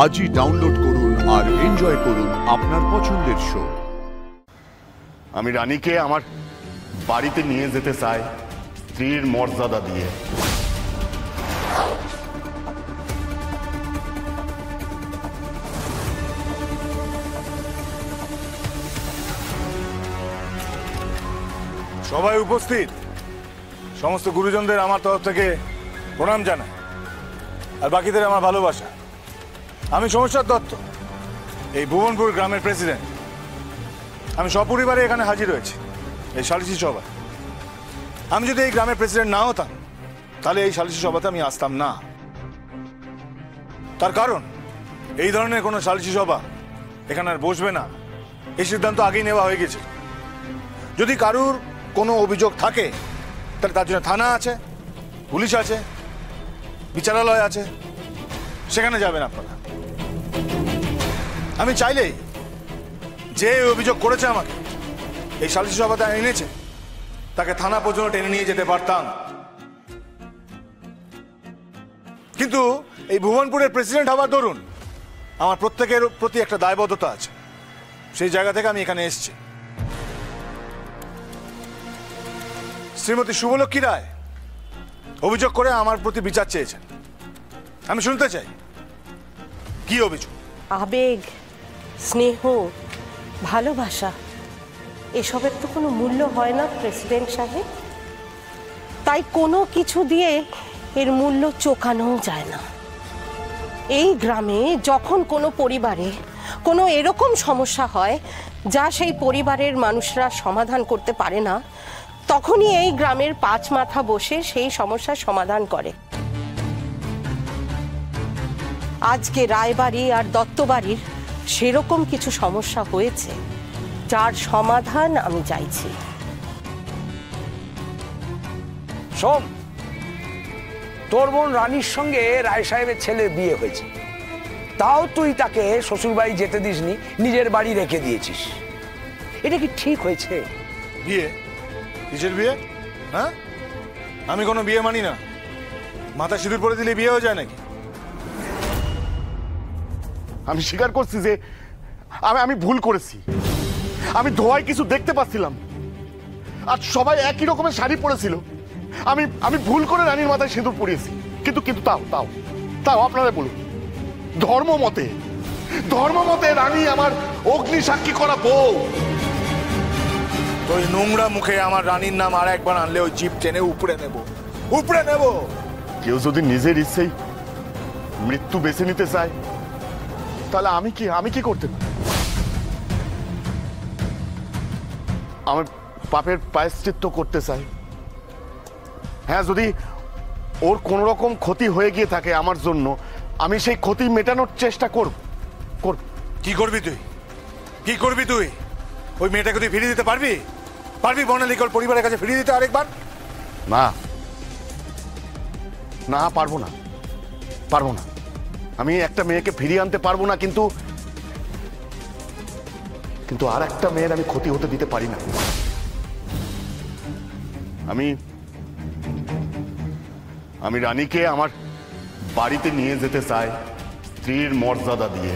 আজই ডাউনলোড করুন আর এনজয় করুন আপনার পছন্দের শো। আমি রানীকে আমার বাড়িতে নিয়ে যেতে চাই স্ত্রীর মর্যাদা দিয়ে। সবাই উপস্থিত সমস্ত গুরুজনদের আমার তরফ থেকে প্রণাম জানাই, আর বাকিদের আমার ভালোবাসা। আমি সোমেশ্বর দত্ত, এই ভুবনপুর গ্রামের প্রেসিডেন্ট। আমি সপরিবারে এখানে হাজির হয়েছি এই সালিসি সভায়। আমি যদি এই গ্রামের প্রেসিডেন্ট না হতাম তাহলে এই সালিসি সভাতে আমি আসতাম না। তার কারণ এই ধরনের কোনো সালিসি সভা এখানে আর বসবে না, এই সিদ্ধান্ত আগেই নেওয়া হয়ে গেছে। যদি কারুর কোনো অভিযোগ থাকে তাহলে তার জন্য থানা আছে, পুলিশ আছে, বিচারালয় আছে, সেখানে যাবেন আপনারা। আমি চাইলেই যে অভিযোগ করেছে আমাকে এই সালিসি সভাতে এনেছে তাকে থানা পর্যন্ত টেনে নিয়ে যেতে পারতাম, কিন্তু এই ভুবনপুরের প্রেসিডেন্ট হওয়ার দরুন আমার প্রত্যেকের প্রতি একটা দায়বদ্ধতা আছে। সেই জায়গা থেকে আমি এখানে এসেছি। শ্রীমতী শুভলক্ষ্মী রায় অভিযোগ করে আমার প্রতি বিচার চেয়েছেন। আমি শুনতে চাই কি অভিযোগ। আবেগ, স্নেহ, ভালোবাসা এসবের তো কোনো মূল্য হয় না প্রেসিডেন্ট সাহেব। তাই কোনো কিছু দিয়ে এর মূল্য চোকানো যায় না। এই গ্রামে যখন কোনো পরিবারে কোনো এরকম সমস্যা হয় যা সেই পরিবারের মানুষরা সমাধান করতে পারে না, তখনই এই গ্রামের পাঁচ মাথা বসে সেই সমস্যার সমাধান করে। আজকে রায়বাড়ি আর দত্তবাড়ির সেরকম কিছু সমস্যা হয়েছে যার সমাধান আমি চাইছি। শোন, তোর বোন রানীর সঙ্গে রায় সাহেবের ছেলের বিয়ে হয়েছে, তাও তুই তাকে শ্বশুরবাড়ি যেতে দিসনি, নিজের বাড়ি রেখে দিয়েছিস। এটা কি ঠিক হয়েছে? বিয়ে? কিসের বিয়ে? হ্যাঁ, আমি কোনো বিয়ে মানি না। মাথা সিঁদুর পরে দিলে বিয়ে হয়ে যায় নাকি? আমি স্বীকার করছি যে আমি ভুল করেছি। আমি ধোয়ায় কিছু দেখতে পাচ্ছিলাম আর সবাই একই রকমের শাড়ি পরেছিল। আমি ভুল করে রানীর মাথায় সিঁদুর পরিয়েছি, কিন্তু কিন্তু তাও তাও তাও আপনারা বলুন, ধর্মমতে রানী আমার অগ্নি সাক্ষী করা বউ। তো ওই নোংরা মুখে আমার রানীর নাম আর একবার আনলে ওই জিপ টেনে উপড়ে নেব। কেউ যদি নিজের ইচ্ছেই মৃত্যু বেছে নিতে চায় তাহলে আমি কি করতে পারি? আমি পাপের প্রায়শ্চিত্ত করতে চাই। হ্যাঁ, যদি ওর কোন রকম ক্ষতি হয়ে গিয়ে থাকে আমার জন্য, আমি সেই ক্ষতি মেটানোর চেষ্টা করব। কি করবি তুই? ওই মেয়েটাকে তুই ফিরিয়ে দিতে পারবি? বর্ণালীকর পরিবারের কাছে ফিরিয়ে দিতে আরেকবার? না, পারবো না। আমি একটা মেয়েকে ফিরিয়ে আনতে পারবো না, কিন্তু আর একটা মেয়ের আমি ক্ষতি হতে দিতে পারি না। আমি রানীকে আমার বাড়িতে নিয়ে যেতে চাই স্ত্রীর মর্যাদা দিয়ে।